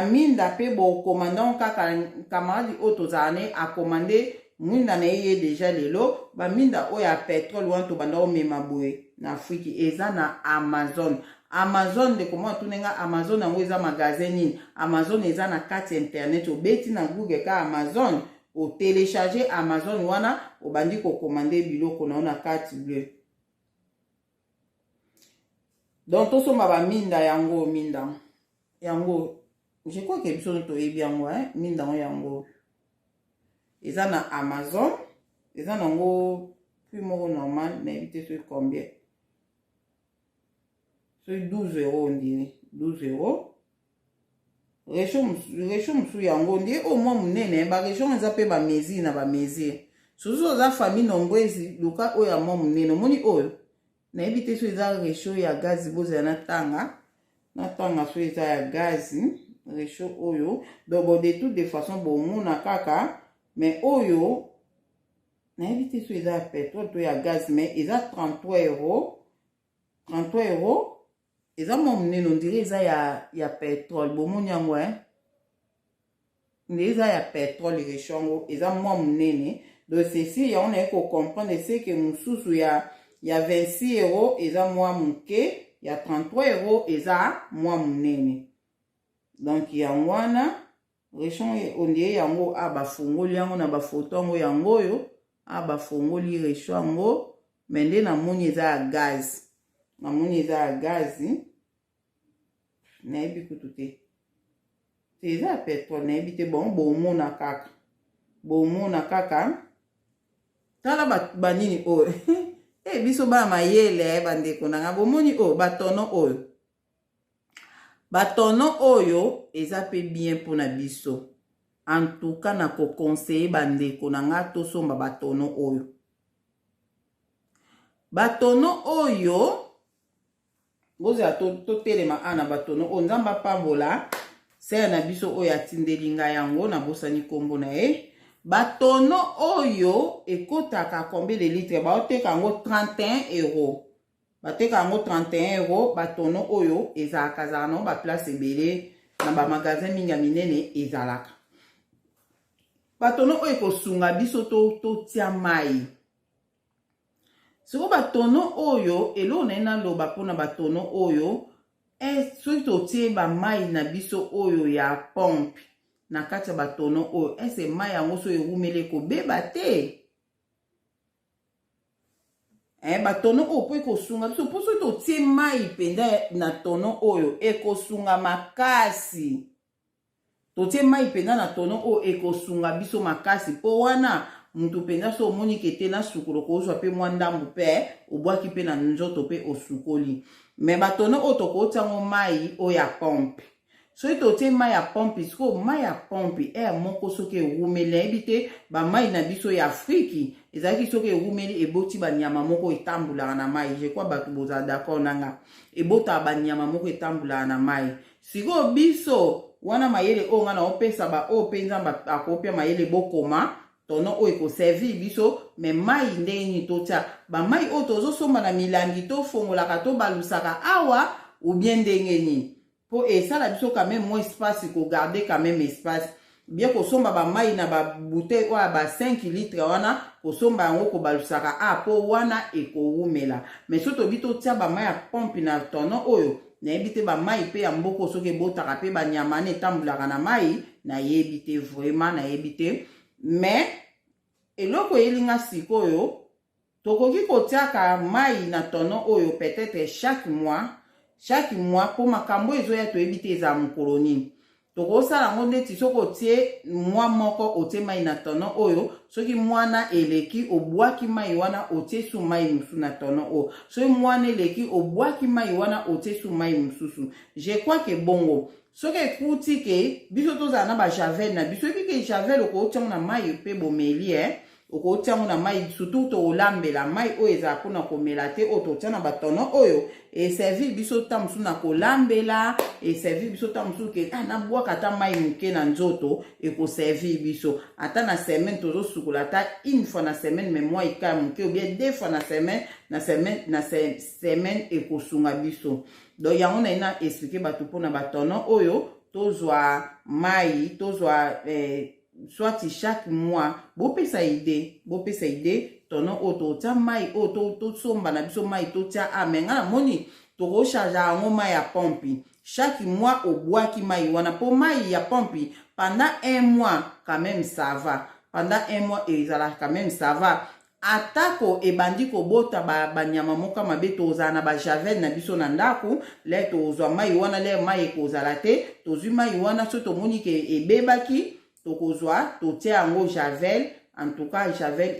minda pe bo commandant kaka camarade otozane a commander mwinda na ye déjà lelo ba minda oya pétrole wanto banda o mema boye na Afrique eza na Amazon de comment tunenga Amazon na eza magasin nini Amazon eza na kati internet obeti na Google ka Amazon o télécharger Amazon wana obandi ko commander biloko na kati bleu. Donc to somba ba minda yango je crois que biso to ebi yango minda yango eza na Amazon eza nango prix moko normal na éviter ce combien. C'est 12 € on dirait. 12 €. Réchaud msu yango on dirait au moins munene. Ba réchaud eza pe ba mesure na ba mesure. Soso za famille nombreuse luka oya mwa munene. Moni oyo. Na éviter so eza réchaud ya gaz boza na tanga. Na tanga so eza ya gaz. Réchaud oyo. Donc de toutes les façons bon mona kaka. Mais oyo. Na éviter so eza pétrole to ya gaz mais eza 33 €. 33 €. Eza mwa munene on dirait eza ya pétrole bomoni yango eza ya pétrole rechongo eza mwa munene donc ceci ya on a ko comprendre c'est que mususu ya 26 € eza mwa muke ya 33 € eza mwa munene donc yango wana rechongo on dirait yango bafungoli yango na bafoto yango yango yo bafungoli rechongo mais nde na moni eza ya gaz. Mamoni eza ya gazi na ebi kutu te eza ya pétrole na ebi te bon bomona kaka tala banini oyo biso ba mayele bandeko nanga bomoni oyo batono oyo eza pe bien mpona biso en tout cas na ko conseiller bandeko na nga tosomba batono oyo. Batono oyo boza to telema ana batono o nzamba pambola se na biso oyo atindeli nga yango na bosani kombo na ye. Batono oyo ekotaka combien de litres baoteka yango 31 €. Bateka yango 31 €. Batono oyo ezalaka zana ba place ebele na ba magasin mingi minene ezalaka. Batono oyo kosunga biso to tia mai. Siko batono oyo elo na loba pona batono oyo soki totie ba mai na biso oyo ya pompe na kati ya batono oyo ese mai yango so erumele kobeba te. Batono oyo po ekosunga biso po soki totie mai penda na tono oyo ekosunga makasi. Totie mai penda na tono oyo ekosunga biso makasi po wana mutu penda so omoni kete na sukolo kozwa pe mwa ndambu pe obwaki pe na nzoto pe osukoli. Me batono oyo tokotiango mai oyo ya pompe. Soki totie mai ya pompe siko mai ya pompe moko soki erumeli yebi te ba mai na biso ya Afriki ezalaki soki erumeli eboti banyama moko etambulaka na mai. Je crois bato bozala d'accord nanga. Ebota banyama moko etambulaka na mai. Siko biso wana mayele o nga na opesa ba o penza akopia mayele bokoma tono oyo ekoservir biso me mai ndenge totia ba mai oyo tozosomba na milangi tofongolaka tobalusaka awa ou bien ndenge nini po esala biso quand même moins espace ko garder quand même espace bien kosomba ba mai na ba bouteille oyo ba 5 litres wana kosomba yango kobalusaka po wana ekowumela mais so tobi totia ba mai ya pompe na tono oyo nayebi te ba mai pe ya mboko soki ebotaka pe banyama ne etambulaka na mai nayebi te vraiment nayebi te. Mais eloko elinga sikoyo tokoki kotiaka mai na tono oyo peut-être chaque mois po makambo ezoya toyebi te eza mokolo nini. Tokosala ngo ndeti soki otie mwa moko otie mai na tono oyo soki mwana eleki obwaki mai wana otie su mai mususu na tono oyo soki mwana eleki obwaki mai wana otie su mai mususu. Je crois que bongo soki ekuti ke biso tozala na ba javel na biso ebi ke javel okotiango na mai pe bomeli okotiango na mai surtout tolambela mai oyo ezala mpona komela te oyo totia na batono oyo eservir biso ta mosusu na kolambela eservir biso ta mosusu ke nabwaka ata mai moke na nzoto ekoservir biso ata na semaine tozosukola ata une fois na semaine me mwa ika moke ou bien 2 fois na semaine ekosunga biso. Donc yango na ina expliquer bato mpona batono oyo tozwa mai tozwa soit chaque mois bopesa idée tono oyo totia mai oyo tosomba na biso mai totia amenga na moni tokocharge yango mai ya pompe chaque mois obwaki mai wana po mai ya pompe pendant 1 mois quand même ça va pendant 1 mois ezala quand même ça va. Atako ebandi kobota banyama moka mabe tozala na ba javel na biso na ndaku le tozwa mai wana le mai ekozala te tozwi mai wana so tomoni ke ebebaki tokozwa totia yango javel. En tout cas javel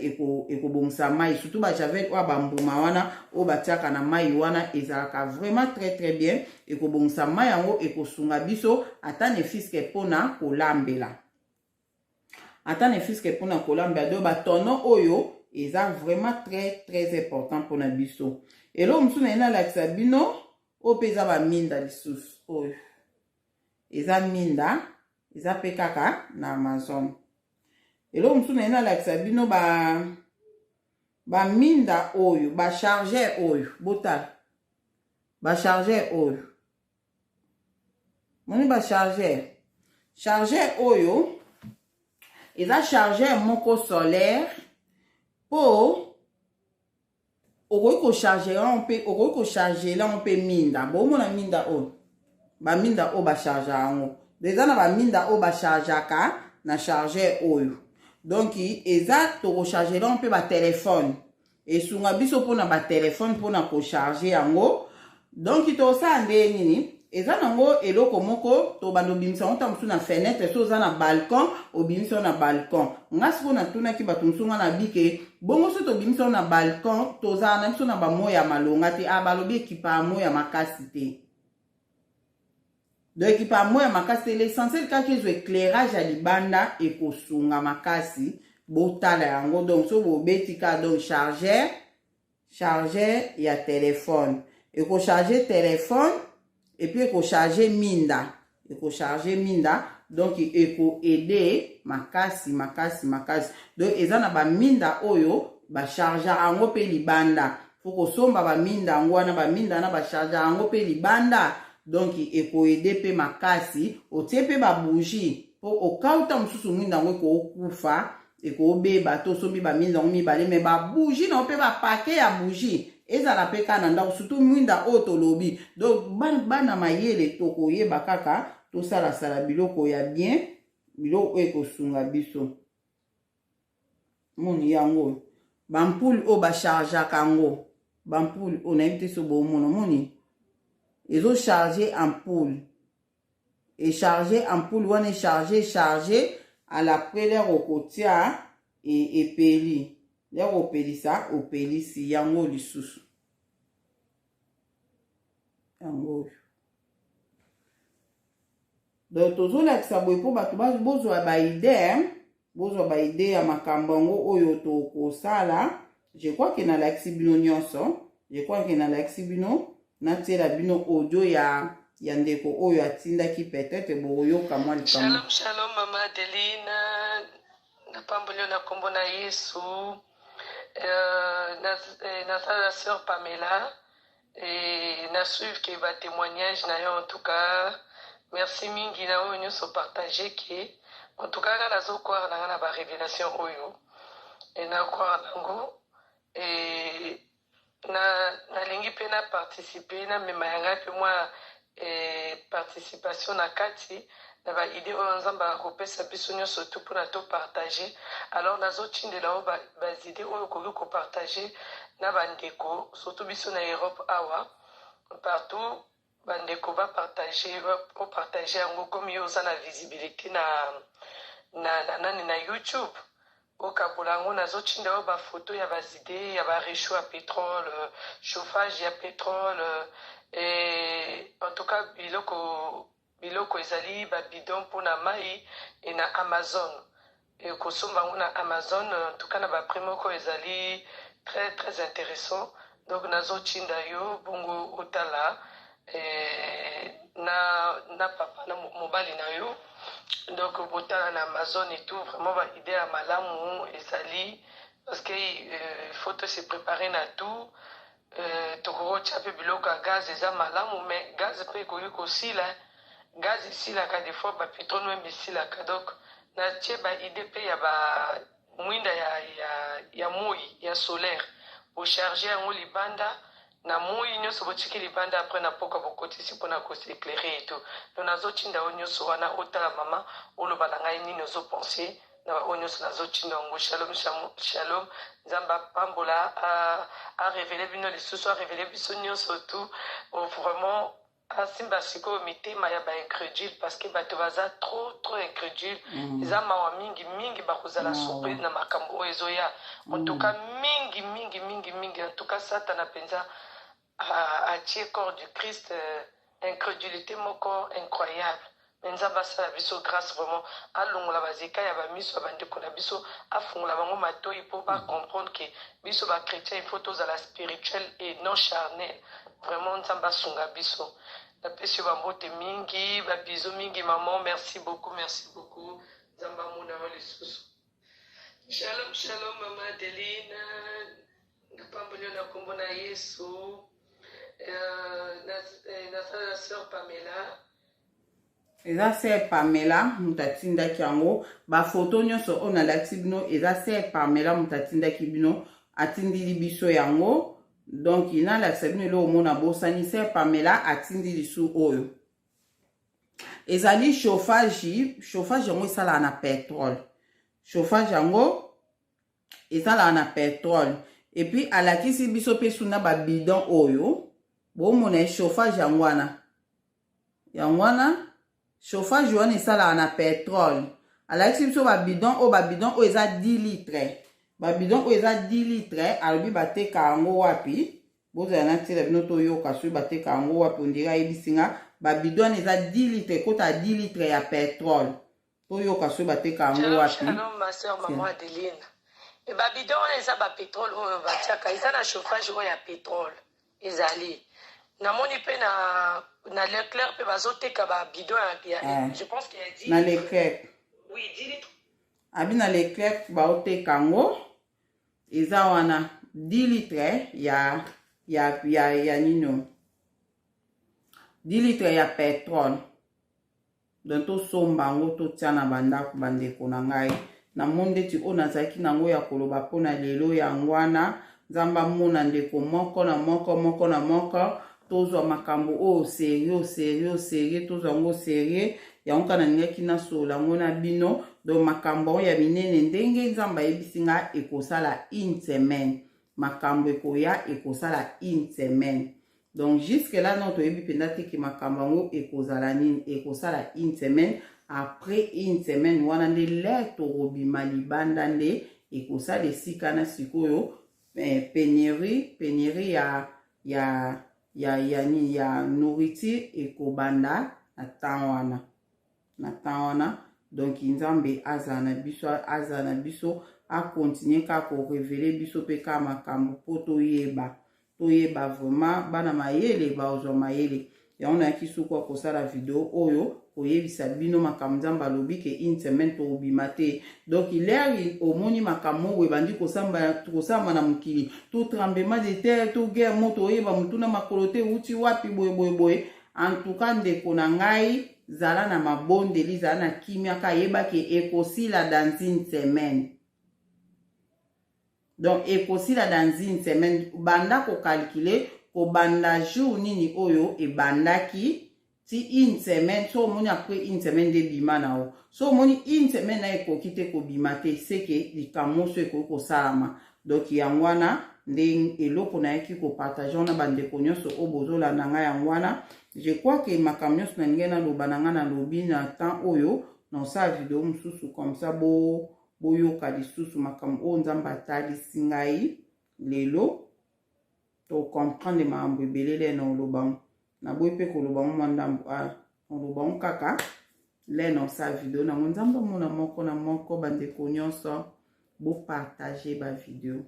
ekobongisa mai surtout ba javel oyo bambuma wana oyo batiaka na mai wana ezalaka vraiment très très bien ekobongisa mai yango ekosunga biso ata ne fiske mpona kolambela do batono oyo eza vraiment très très important pour na biso. Elo musu na ina lakisa bino o peza ba minda lisusu oyo eza minda eza pe kaka na Amazon. Elo musu na ina lakisa bino ba minda oyo ba chargeur oyo bota ba chargeur oyo moni ba chargeur oyo eza chargeur moko solaire po okoki kocharge la mpe minda bomona minda oyo baminda oyo bacharge yango eza na baminda oyo bachargeaka na chargeur oyo donc eza tokocharge la mpe batelefone esunga biso mpona batelefone mpona kocharge yango donc tosala nde nini eza nango eloko moko to bando bimisa ngo tamusu na fenêtre so za na balcon obimisa na balcon ngasi ko na tuna ki bato musunga na bike bongo so to bimisa na balcon to za na biso na ba moya malonga te balobi ekipa moya makasi te donc pa moya makasi l'essentiel kaka ezo éclairage ya libanda ekosunga makasi botala yango. Donc so bobeti ka donc chargeur ya téléphone charger téléphone et puis charger minda donc aider makasi donc eza na ba minda oyo ba charger ango pe libanda faut somba ba minda ango na ba minda na ba charger ango pe libanda donc aider pe makasi otie pe ba bougie po okauta mususu minda ango okufa beba to sombi ba minda ango mibale me ba bougie na pe ba paquet ya bougie ezala pe kana ndako surtout mwinda oto lobi. Donc bana mayele toko yeba kaka to sala biloko ya bien biloko ekosunga biso moni yango bampoule o ba charge kango bampoule on a été so bo mono moni ezo charger ampoule et charger ampoule wana charger à la prélère au kotia et peli ya opelisa opelisi yango lisusu yango. Donc tozolakisa boye po bato bozwa ba idée ya makambo yango oyo tokosala. Je crois que nalakisi bino nyonso, natiela bino audio ya ndeko oyo atindaki peut-être boyoka mwa likambo. Shalom mama Adeline, napamboli na kombo na Yesu. La sœur Pamela et na suivre que va témoignage na yo en tout cas merci mingi na oyo nyonso partager que en tout cas na zo croire na ba révélation oyo et na croire nango et na lingi pe na participer na mema yanga pe moi participation na kati na ba idée oyo nzamba kopesa biso nyonso tout pour na to partager. Alors nazo tindela o ba idée oyo ko partager na bandeko surtout biso na Europe awa partout bandeko va partager yango comme yo za na visibilité na YouTube okabolango nazo tindela ba photo ya ba idée ya ba réchaud à pétrole chauffage ya pétrole et en tout cas biloko ezali ba bidon pona mai et na Amazon et kosomba na Amazon en tout cas na ba primo ko ezali très très intéressant. Donc nazo tinda yo bongo otala na papa na mobali na yo donc botala na Amazon et tout vraiment ba idée à malamu ezali parce que faut se préparer na tout tokoko chape biloko ya gaz eza malamu mais gaz pe koyi kosila gaz esilaka des fois ba pétrole même esilaka donc na tie ba idée pe ya ba mwinda ya moi ya solaire au charger yango libanda na moi nyonso botiki libanda après na poka bokotisi mpona koséclairer et tout donc nazotinda oyo nyonso wana otala mama oloba na ngai nini ozopense na oyo nyonso nazotinda yango. Shalom nzambe apambola arévele bino lisusu arévele biso nyonso tout vraiment asimba sikoyo mitema ya baincrédule parce que bato baza trop incrédule eza mawa mingi bakozala surprise na makambo oyo ezoya en tout cas mingi en tout cas satana mpenza atie corps du Christ incrédulité moko incroyable mais nzambe asala biso grâce vraiment alongola bazeka ya bamiso ya bandeko na biso afungola bango matoi mpo bacomprendre ke biso bachrétien il faut tozala spirituel et non charnel vraiment nzambe asunga biso napesi yo bambote mingi babizo mingi maman merci beaucoup nzambe amona yo lisusu. Shalom mama Adeline, napamboli yo na kombo na Yesu. Na sœur Pamela eza sœur Pamela mutatindaki yango bafoto nyonso oyo nalakisi bino eza sœur Pamela mutatindaki bino atindili biso yango donc nalakisa bino elo omona bosani sœur Pamela atindi lisu oyo ezali chauffage yango esalaka na pétrole chauffage yango esalaka na pétrole et puis alakisi biso mpe suna babidon oyo bomona chauffage yango wana chauffage wana esalaka na pétrole alakisi biso babidon oyo eza 10 litres babidon oyo eza 10 litres alobi bateka yango wapi bozala natiela bino toyoka soki bateka yango wapi ondiri ayebisinga babidon eza 10 litres ekota 10 litres ya pétrole po yoka so bateka yango wapi. Shalom ma soeur maman Adeline. Et babidon eza ba pétrole oyo batiaka eza na chauffage oyo ya pétrole ezali. Namoni pe na Leclerc pe bazoteka babidon ya je pense qu'il y a 10 na Leclerc. Oui, 10 litres. Abi na Leclerc baoteka yango eza wana 10 litres ya nino 10 litres ya pétrole. Donc to somba ngo to tia na bandako bandeko na ngai na monde ti o nazaki nango ya koloba pona lelo ya ngwana nzamba mona ndeko moko na moko tozwa makambo o sérieux tozwa ngo sérieux ya onka na ngaki na sola ngona bino do makambo ya binene ndenge nzamba yebisinga ekosala une semaine makambo ekoya ekosala une semaine. Donc jusque là notre yebi penda te ki makambo ngo ekozala nini ekosala une semaine. Après une semaine wana nde leto robima libanda nde ekosala esika na sikoyo pénurie ya nourriture ekobanda na temps wana. Donc nzambe azana biso a continuer ka ko révéler biso pe ka makambo po toyeba vraiment bana mayele baozwa mayele ya ona kisuko kosala video oyo oyebisa bino makambo nzamba lobi ke une semaine to obimate. Donc ileri omoni makambo we bandi kosamba na mukili tout tremblement de terre tout guerre moto oyeba mutuna makolote uti wapi boye en tout cas ndeko na ngai zala na mabondeli zala na kimia ka yeba ke ekosila dans une semaine. Donc ekosila dans une semaine banda ko calculer ko banda jour nini oyo e bandaki ti une semaine so moni après une semaine de bima na o so moni une semaine na ekokite ko bimate c'est que likamo so ko salama. Donc yangwana nde eloko na yaki ko partager na bande ko nyonso obozola na nga yangwana. Je crois que makambo nyonso na ngena loba na nga na lobi na temps oyo na sa vidéo mususu comme ça boyoka lisusu makambo o nzamba atalisi ngai lelo to comprendre makambo ebelele na olobango na boyi mpe kolobango mwa ndambo olobango kaka le na sa video na ngo nzamba mona moko na moko bandeko nyonso bopartage bavideo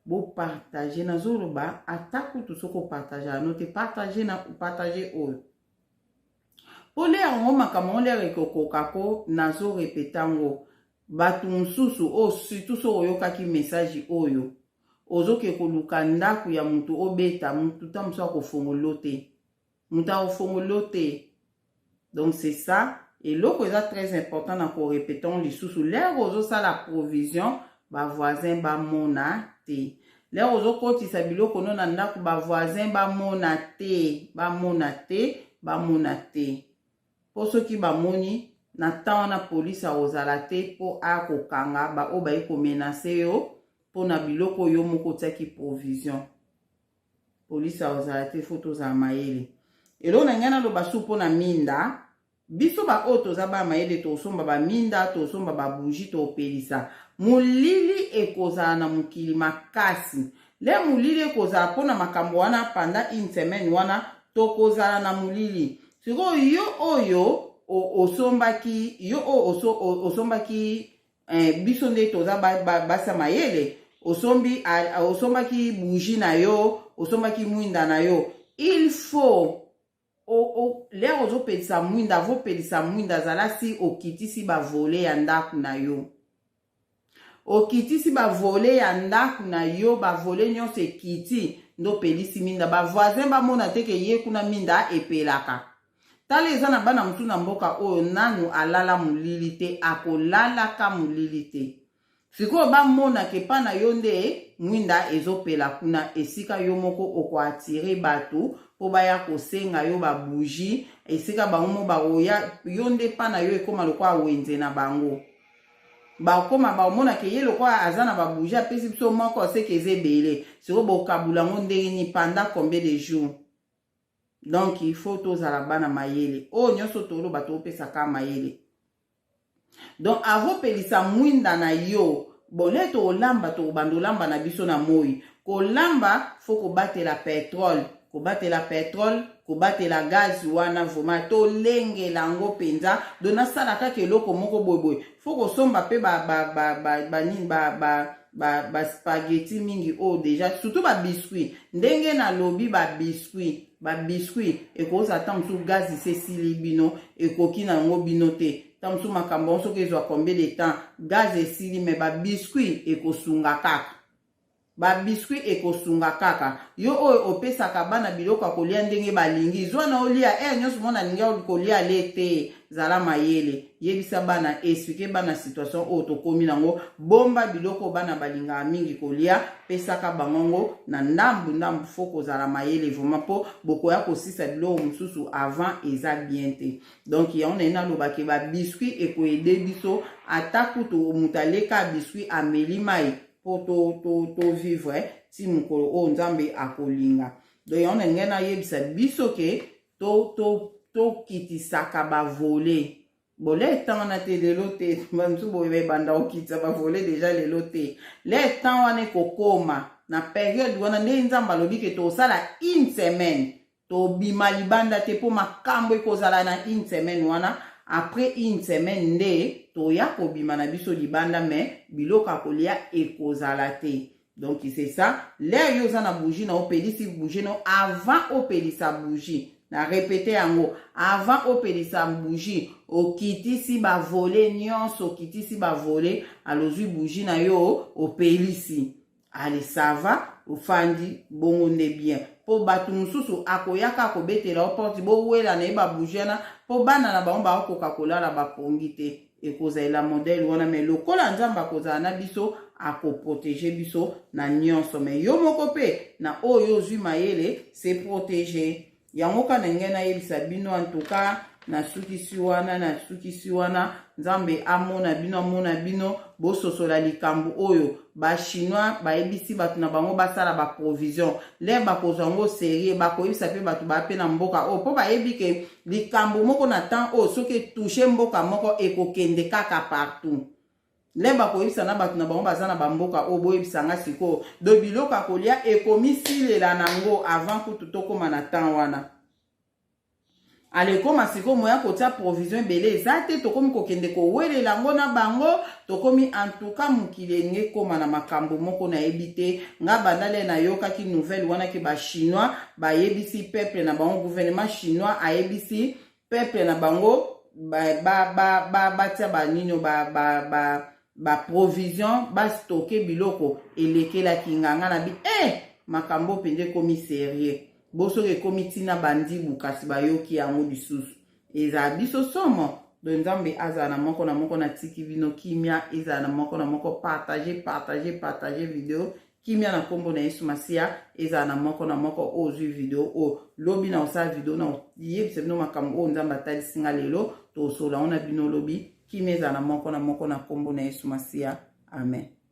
bopartage nazoloba ata kutu soko partage anote partage oyo po le yango makambo lere ekokokako nazo repetango batu mususu o surtout so oyokaki message oyo ozoke koluka ndaku ya mutu obeta mutu ta musu akofongolo te mutu akofongolo te. Donc c'est ça eloko eza très important na ko répétons lisusu lere ozosala provision ba voisin ba mona te lere ozokotisa biloko no na ndaku ba voisin ba mona te po soki bamoni na temps na police ozala te po akokanga ba o bayi ko menacer yo po na biloko yo moko tiaki provision police ozala te photo za mayele elo na ngana lo basu po na minda biso ba oto za ba mayele to somba ba minda to somba ba bougie to pelisa mulili ekozala na mukili makasi le mulili ekozala po na makambo wana pendant une semaine wana to kozala na mulili siko yo oyo osombaki biso nde toza basa mayele osombaki bougie na yo osombaki mwinda na yo il faut lero ozopelisa mwinda avopelisa mwinda zala si okitisi bavole ya ndaku na yo okitisi bavole ya ndaku na yo bavole nyonso ekiti ndo pelisi minda bavoisin bamona teke ye kuna minda epelaka tala eza na bana mutu na mboka oyo nanu alala mulili te akolalaka mulili te sikoyo bamona ke pa na yo nde mwinda ezopela kuna esika yo moko okoatire bato po baya kosenga yo babougie esika bango mo baoya yo nde pa na yo ekoma lokwa wenze na bango bakoma baomona ke ye lokwa aza na babougie apesi biso moko aseke eza ebele sikoyo bokabula ngo ndenge ni pendant combien de jours. Donc il faut tozala bana mayele o nyonso toloba topesaka mayele. Donc avopelisa mwinda na yo bole to olamba to bando lamba na biso na moi kolamba faut kobatela pétrole kobatela pétrole kobatela gaz wana vraiment to lenge lango penza dona sala kaka eloko moko boyeboye faut kosomba pe ba spaghetti mingi o déjà surtout ba biscuit ndenge na lobi ba biscuit ekoza tamsu gaz isesili bino ekoki na ngo bino te tamsu makambo soki ezwa combien de temps gaz esili me ba biscuit ekosunga kaka ba biscuit ekosunga kaka yo oyo opesaka bana biloko kolia ndenge balingi zwana olia nyonso mona ninga kolia lete zala mayele yebisa bana expliquer bana situation oyo tokomi nango bomba biloko bana balinga mingi kolia pesaka bangongo na ndambu foko zala mayele vraiment po bokoya kosisa biloko mususu avant eza bien te donc ya on ena lobake ba biscuit ekoede biso ataku to mutaleka biscuit ameli mai po to vivre si mukolo o nzambe akolinga donc on ngena yebisa biso ke to kitisaka ba voler bolé temps na te lelo te bantu boye banda okitsa ba voler déjà lelo te le temps wana kokoma na période wana nde nzamba lobi ke to sala une semaine to bima libanda te po makambo ekozala na une semaine wana après une semaine nde to ya kobima na biso libanda mais biloko akolia ekozala te donc c'est ça l'air yo za na bougie na opelisi bougie no avant opelisa bougie na répéter yango avant opelisa bougie okitisi ba voler nyonso okitisi ba voler alozwi bougie na yo opelisi allez ça va ofandi bongo nde bien po batu mususu akoyaka kobetela oporti bo wela na ba bougie na po bana na bango ba koka kolala ba pongi te ekozala modèle wana mais lokola nzamba kozala na biso akoprotéger biso na nyonso mais yo moko pe na oyo zwi mayele c'est protéger yango kana ngena yebisa bino en tout cas na sukisi wana nzambe amona bino bososola likambo oyo ba chinois ba ebisi batu na bango basala ba provision le bakozwa ngo sérieux bakoyebisa pe batu ba pe na mboka o po ba yebike likambo moko na temps o soki toucher mboka moko ekokende kaka partout le bakoyebisa na batu na bango bazana ba mboka o boyebisa nga siko do biloko kolia ekomisilela nango avant kutu tokoma na temps wana ale koma siko moya kotia provision belé ezate tokomi kokende ko welela ngo na bango tokomi en tout cas mukile nge koma na makambo moko na ebite nga bandale na yoka ki nouvelle wana ke ba chinois ba yebisi peuple na bango gouvernement chinois a yebisi peuple na bango ba tia ba nino ba provision ba stocker biloko elekela kinganga na bi makambo pende komi sérieux boso ke komitina bandi bukasi bayoki yango lisusu eza biso somo do nzambe aza na moko na tiki vino kimia eza na moko partager video kimia na kombo na Yesu Masia eza na moko ozwi video o lobi na osa video na yebise bino makambo o nzamba tali singa lelo to sola ona bino lobi kimia eza na moko na kombo na Yesu Masia amen.